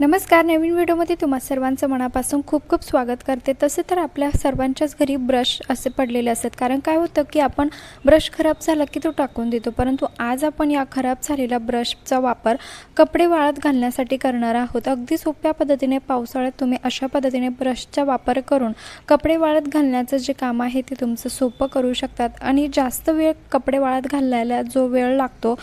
नमस्कार. नवीन व्हिडिओमध्ये तुम्हा सर्वांचं मनापासून खूप खूप स्वागत करते. तसे तर आपल्या सर्वांच्याच घरी ब्रश असे पडलेले असतात, कारण काय होतं की आपण ब्रश खराब झाला की तो टाकून देतो. परंतु आज आपण या खराब झालेल्या ब्रशचा वापर कपडे वाळत घालण्यासाठी करणार आहोत. अगदी सोप्या पद्धतीने पावसाळ्यात तुम्ही अशा पद्धतीने ब्रशचा वापर करून कपडे वाळत घालण्याचं जे काम आहे ते तुमचं सोपं करू शकतात आणि जास्त वेळ कपडे वाळत घालायला जो वेळ लागतो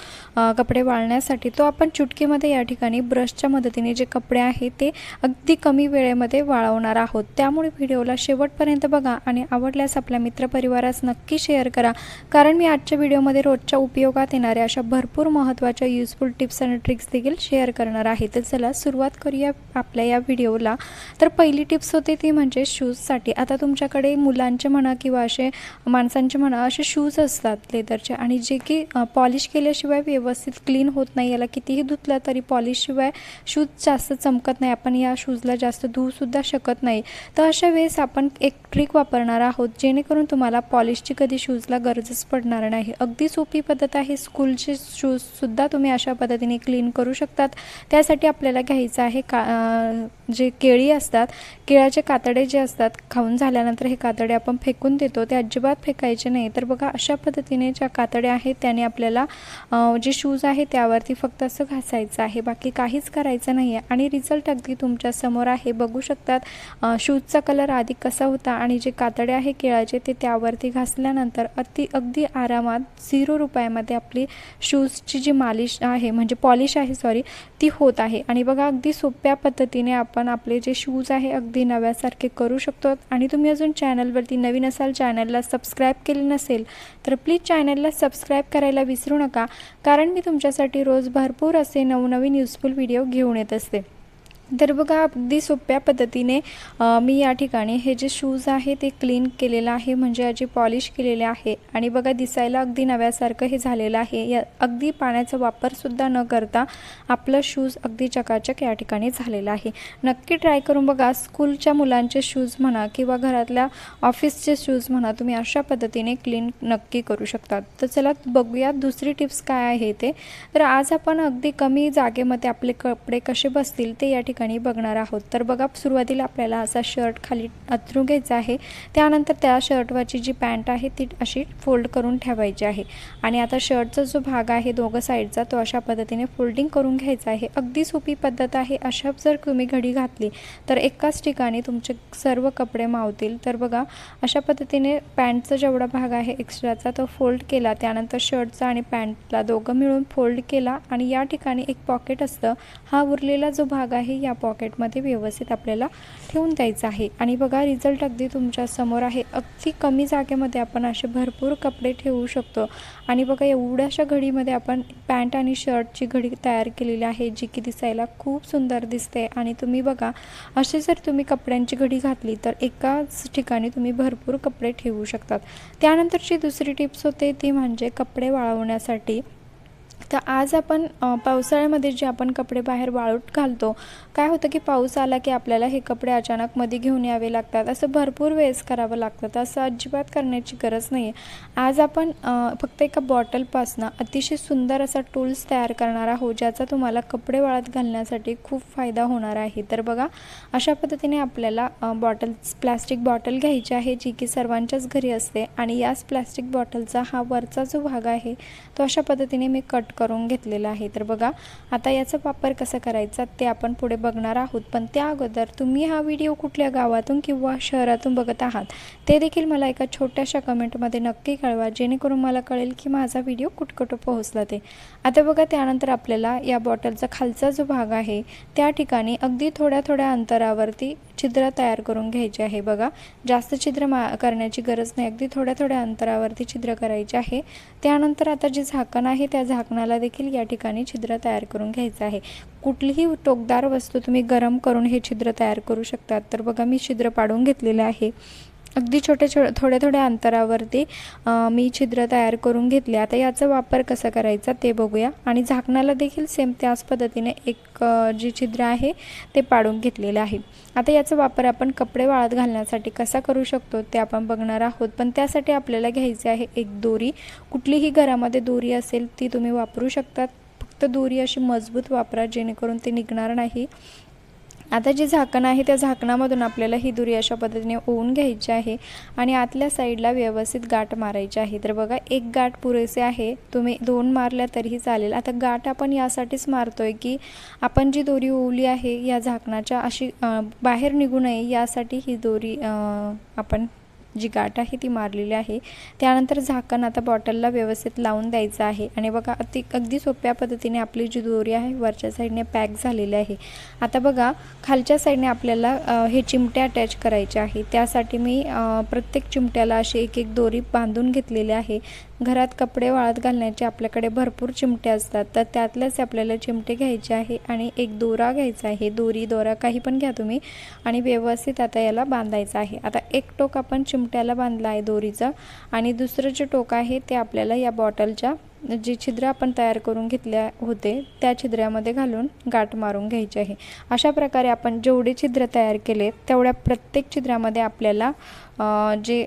कपडे वाळण्यासाठी, तो आपण चुटकीमध्ये या ठिकाणी ब्रशच्या मदतीने जे कपडे आहे ते अगदी कमी वेळेमध्ये वाळवणार आहोत. त्यामुळे व्हिडिओला शेवटपर्यंत बघा आणि आवडल्यास आपल्या मित्रपरिवारास नक्की शेअर करा, कारण मी आजच्या व्हिडिओमध्ये रोजच्या उपयोगात येणाऱ्या अशा भरपूर महत्त्वाच्या युजफुल टिप्स आणि ट्रिक्स देखील शेअर करणार आहे. तर चला सुरुवात करूया आपल्या या व्हिडिओला. तर पहिली टिप्स होते ती म्हणजे शूजसाठी. आता तुमच्याकडे मुलांचे म्हणा किंवा असे माणसांचे म्हणा असे शूज असतात लेदरचे, आणि जे की पॉलिश केल्याशिवाय व्यवस्थित क्लीन होत नाही. याला कितीही धुतलं तरी पॉलिशशिवाय शूज जास्त चमकत नाही. आपण या शूजला जास्त धुवूसुद्धा शकत नाही. तर अशा वेळेस आपण एक ट्रिक वापरणार आहोत, जेणेकरून तुम्हाला पॉलिशची कधी शूजला गरजच पडणार नाही. अगदी सोपी पद्धत आहे. स्कूलचे शूजसुद्धा तुम्ही अशा पद्धतीने क्लीन करू शकतात. त्यासाठी आपल्याला घ्यायचं आहे जे केळी असतात, केळाचे कातडे जे असतात, खाऊन झाल्यानंतर हे कातडे आपण फेकून देतो, ते अजिबात फेकायचे नाही. तर बघा अशा पद्धतीने ज्या कातड्या आहेत त्याने आपल्याला जे शूज आहे त्यावरती फक्त असं घासायचं आहे, बाकी काहीच करायचं नाही आहे. आणि रिझल्ट अगदी तुमच्या समोर आहे, बघू शकतात. शूजचा कलर आधी कसा होता आणि जे कातडे आहे केळाचे ते त्यावरती घासल्यानंतर अगदी आरामात 0 रुपयामध्ये आपली शूजची जी मालिश आहे, म्हणजे पॉलिश आहे सॉरी, ती होत आहे. आणि बघा अगदी सोप्या पद्धतीने आपण आपले जे शूज आहे अगदी नव्यासारखे करू शकतो. आणि तुम्ही अजून चॅनलवरती नवीन असाल, चॅनलला सबस्क्राईब केले नसेल तर प्लीज चॅनलला सबस्क्राईब करायला विसरू नका, कारण मी तुमच्यासाठी रोज भरपूर असे नवनवीन युजफुल व्हिडिओ घेऊन येत असते. तर बघा अगदी सोप्या पद्धतीने मी या ठिकाणी हे जे शूज आहे ते क्लीन केलेलं आहे, म्हणजे याची पॉलिश केलेले आहे. आणि बघा दिसायला अगदी नव्यासारखं हे झालेलं आहे. या अगदी पाण्याचा वापरसुद्धा न करता आपलं शूज अगदी चकाचक या ठिकाणी झालेलं आहे. नक्की ट्राय करून बघा. स्कूलच्या मुलांचे शूज म्हणा किंवा घरातल्या ऑफिसचे शूज म्हणा, तुम्ही अशा पद्धतीने क्लीन नक्की करू शकतात. तर चला बघूया दुसरी टिप्स काय आहे ते. तर आज आपण अगदी कमी जागेमध्ये आपले कपडे कसे बसतील ते या ठिकाणी बघणार आहोत. तर बघा सुरुवातीला आपल्याला असा शर्ट खाली अंथरून घ्यायचा आहे. त्यानंतर त्या शर्टवरची जी पॅन्ट आहे ती अशी फोल्ड करून ठेवायची आहे. आणि आता शर्टचा जो भाग आहे दोघं साईडचा, तो अशा पद्धतीने फोल्डिंग करून घ्यायचा आहे. अगदी सोपी पद्धत आहे. अशा जर तुम्ही घडी घातली तर एकाच ठिकाणी तुमचे सर्व कपडे मावतील. तर बघा अशा पद्धतीने पॅन्टचा जेवढा भाग आहे एक्स्ट्राचा तो फोल्ड केला, त्यानंतर शर्टचा आणि पॅन्टला दोघं मिळून फोल्ड केला. आणि या ठिकाणी एक पॉकेट असतं, हा उरलेला जो भाग आहे या पॉकेटमध्ये व्यवस्थित आपल्याला ठेवून द्यायचं आहे. आणि बघा रिझल्ट अगदी तुमच्या समोर आहे. अगदी कमी जागेमध्ये आपण असे भरपूर कपडे ठेवू शकतो. आणि बघा एवढ्याशा घडीमध्ये आपण पॅन्ट आणि शर्टची घडी तयार केलेली आहे, जी की दिसायला खूप सुंदर दिसते. आणि तुम्ही बघा असे जर तुम्ही कपड्यांची घडी घातली तर एकाच ठिकाणी तुम्ही भरपूर कपडे ठेवू शकतात. त्यानंतरची दुसरी टिप्स होते ती म्हणजे कपडे वाळवण्यासाठी. तर आज आपण पावसाळ्यामध्ये जे आपण कपडे बाहेर वाळूत घालतो, काय होतं की पाऊस आला की आपल्याला हे कपडे अचानक मध्ये घेऊन यावे लागतात. असं भरपूर वेळेस करावं लागतं. असं अजिबात करण्याची गरज नाही आहे. आज आपण फक्त एका बॉटलपासून अतिशय सुंदर असा टूल्स तयार करणार आहोत, ज्याचा तुम्हाला कपडे वाळत घालण्यासाठी खूप फायदा होणार आहे. तर बघा अशा पद्धतीने आपल्याला प्लॅस्टिक बॉटल घ्यायची आहे, जी की सर्वांच्याच घरी असते. आणि याच प्लॅस्टिक बॉटलचा हा वरचा जो भाग आहे तो अशा पद्धतीने मी कट करून घेतलेला आहे. तर बघा आता याचा वापर कसा करायचा ते आपण पुढे बघणार आहोत. पण त्या अगोदर तुम्ही हा व्हिडिओ कुठल्या गावातून किंवा शहरातून बघत आहात ते देखील मला एका छोट्याशा कमेंटमध्ये नक्की कळवा, जेणेकरून मला कळेल की माझा व्हिडिओ कुठं पोहोचला ते. आता बघा त्यानंतर आपल्याला या बॉटलचा खालचा जो भाग आहे त्या ठिकाणी अगदी थोड्या अंतरावरती छिद्र तयार करून घ्यायचे आहे. बघा जास्त छिद्र करण्याची गरज नाही, अगदी थोड्या अंतरावरती छिद्र करायचे आहे. त्यानंतर आता जे झाकण आहे त्या झाकणाला देखील या ठिकाणी छिद्र तयार करून घ्यायचं आहे. कुठलीही टोकदार वस्तू तुम्ही गरम करून हे छिद्र तयार करू शकतात. तर बघा मी छिद्र पाडून घेतलेले आहे. अगदी थोड्या अंतरावरती मी छिद्र तयार करून घेतले. आता याचा वापर कसा करायचा ते बघूया. आणि झाकणाला देखील सेम त्याच पद्धतीने एक जे छिद्र आहे ते पाडून घेतलेलं आहे. आता याचा वापर आपण कपडे वाळत घालण्यासाठी कसा करू शकतो ते आपण बघणार आहोत. पण त्यासाठी आपल्याला घ्यायचे आहे एक दोरी. कुठलीही घरामध्ये दोरी असेल ती तुम्ही वापरू शकतात. फक्त दोरी अशी मजबूत वापरा, जेणेकरून ते निघणार नाही. आता जे झाकण आहे त्या झाकणामधून आपल्याला ही दोरी अशा पद्धतीने ओवून घ्यायची आहे आणि आतल्या साईडला व्यवस्थित गाठ मारायची आहे। तर बघा, एक गाठ पुरेसे आहे, तुम्ही 2 मारल्या तरीही चालेल। आता गाठ आपण यासाठीच मारतोय की आपण जी दोरी ओवली आहे या झाकणाच्या अशी बाहेर निघू नये, यासाठी ही दोरी आपण जी गाठ आहे ती मारलेली आहे। त्यानंतर झाकण आता बॉटलला व्यवस्थित लावून द्यायचं आहे आणि बघा अगदी सोप्या पद्धतीने आपली जी दोरी आहे वरच्या साईडने पॅक झालेली आहे। आता बघा, खालच्या साईडने आपल्याला हे चिमटे अटॅच करायचे आहे। त्यासाठी मी प्रत्येक चिमट्याला अशी एक एक दोरी बांधून घेतलेली आहे। घरात कपडे वाळत घालण्याचे आपल्याकडे भरपूर चिमटे असतात, तर त्यातलेच आपल्याला चिमटे घ्यायचे आहे आणि एक दोरा घ्यायचा आहे, दोरा काही पण घ्या तुम्ही, आणि व्यवस्थित आता याला बांधायचं आहे। आता एक टोक आपण चिमट्याला बांधलं आहे दोरीचं आणि दुसरं जे टोक आहे ते आपल्याला या बॉटलच्या जे छिद्र आपण तयार करून घेतले होते त्या छिद्रामध्ये घालून गाठ मारून घ्यायची आहे। अशा प्रकारे आपण जेवढे छिद्र तयार केले तेवढ्या प्रत्येक छिद्रामध्ये आपल्याला जे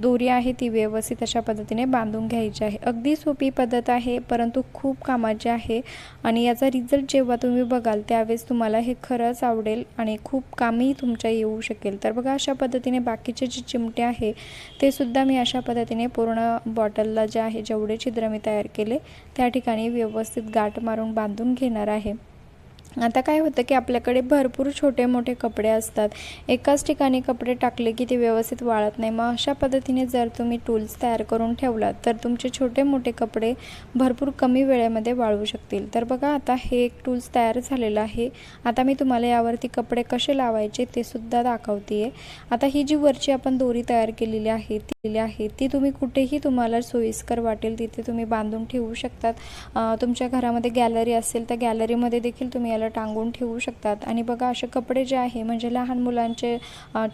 दोरी आहे ती व्यवस्थित अशा पद्धतीने बांधून घ्यायची आहे। अगदी सोपी पद्धत आहे, परंतु खूप कामाची आहे आणि याचा रिझल्ट जेव्हा तुम्ही बघाल त्यावेळेस तुम्हाला हे खरंच आवडेल आणि खूप कामही तुमच्या येऊ शकेल। तर बघा, अशा पद्धतीने बाकीचे जे चिमटे आहे ते सुद्धा मी अशा पद्धतीने पूर्ण बॉटलला जे आहे जेवढे छिद्र मी तयार केले त्या ठिकाणी व्यवस्थित गाठ मारून बांधून घेणार आहे। आता काय होतं की आपल्याकडे भरपूर छोटे मोठे कपडे असतात, एकाच ठिकाणी कपडे टाकले की ते व्यवस्थित वाळत नाही। मग अशा पद्धतीने जर तुम्ही टूल्स तयार करून ठेवलात तर तुमचे छोटे मोठे कपडे भरपूर कमी वेळेमध्ये वाळू शकतील। तर बघा, आता हे एक टूल्स तयार झालेलं आहे। आता मी तुम्हाला यावरती कपडे कसे लावायचे ते सुद्धा दाखवते। आता ही जी वरची आपण दोरी तयार केलेली आहे ती तुम्ही कुठेही तुम्हाला सोयीस्कर वाटेल तिथे तुम्ही बांधून ठेवू शकतात। तुमच्या घरामध्ये गॅलरी असेल तर गॅलरीमध्ये देखील तुम्ही याला टांगून ठेवू शकतात। आणि बघा, असे कपडे जे आहे म्हणजे लहान मुलांचे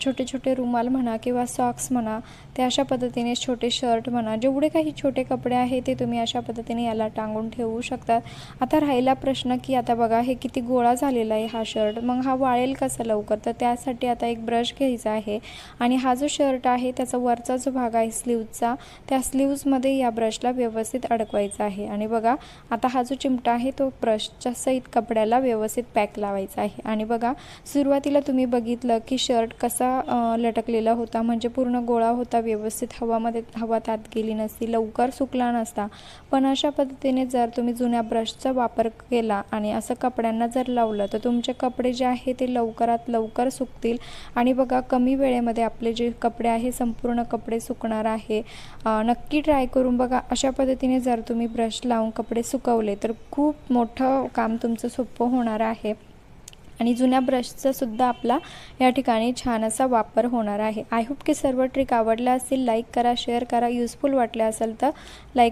छोटे छोटे रुमाल म्हणा किंवा सॉक्स म्हणा, ते अशा पद्धतीने छोटे शर्ट म्हणा, जेवढे काही छोटे कपडे आहे ते तुम्ही अशा पद्धतीने याला टांगून ठेवू शकतात। आता राहिला प्रश्न की आता बघा, हे किती गोळा झालेला आहे हा शर्ट, मग हा वाळेल कसा लवकर? तर त्यासाठी आता एक ब्रश घ्यायचा आहे आणि हा जो शर्ट आहे त्याचा वरचा जो भाग आहे स्लीव्हचा, त्या स्लीव्हजमध्ये या ब्रशला व्यवस्थित अडकवायचा आहे। आणि बघा, आता हा जो चिमटा आहे तो ब्रशच्या सहित कपड्याला व्यवस्थित पॅक लावायचा आहे। आणि बघा, सुरुवातीला तुम्ही बघितलं की शर्ट कसा लटकलेला होता, म्हणजे पूर्ण गोळा होता, व्यवस्थित हवा त्यात गेली नसती, लवकर सुकला नसता। पण अशा पद्धतीने जर तुम्ही जुन्या ब्रशचा वापर केला आणि असं कपड्यांना जर लावलं तर तुमचे कपडे जे आहे ते लवकरात लवकर सुकतील। आणि बघा, कमी वेळेमध्ये आपले जे कपडे आहे संपूर्ण कपडे सुकणार आहे। नक्की ट्राय करून बघा। अशा पद्धतीने जर तुम्ही ब्रश लावून कपडे सुकवले तर खूप मोठं काम तुमचं सोपं होणार आहे आणि जुन्या ब्रशचा सुद्धा आपला या ठिकाणी छान असा वापर होणार आहे। आय होप की सर्व ट्रिक आवडल्या असतील। लाईक करा, शेअर करा, यूजफुल वाटल्या असेल तर लाईक